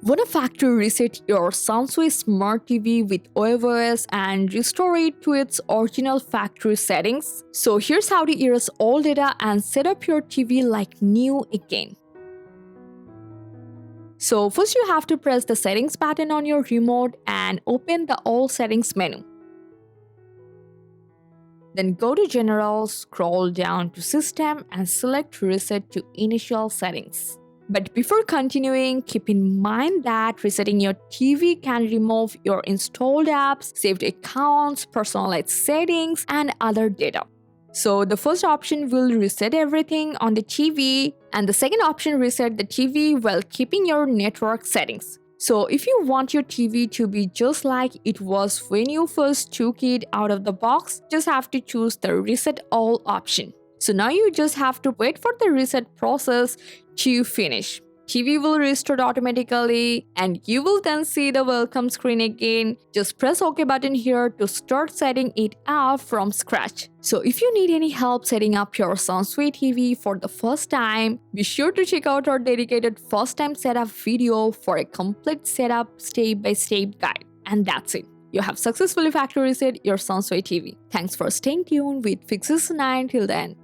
Wanna factory reset your Sansui Smart TV with webOS and restore it to its original factory settings? So here's how to erase all data and set up your TV like new again. So first you have to press the settings button on your remote and open the all settings menu. Then go to General, scroll down to System and select Reset to Initial Settings. But before continuing, keep in mind that resetting your TV can remove your installed apps, saved accounts, personalized settings, and other data. So the first option will reset everything on the TV, and the second option reset the TV while keeping your network settings. So if you want your TV to be just like it was when you first took it out of the box, just have to choose the Reset All option. So now you just have to wait for the reset process to finish. TV will restart automatically and you will then see the welcome screen again. Just press OK button here to start setting it up from scratch. So if you need any help setting up your Sansui TV for the first time, be sure to check out our dedicated first time setup video for a complete setup step-by-step guide. And that's it. You have successfully factory reset your Sansui TV. Thanks for staying tuned with Fixes 9 till then.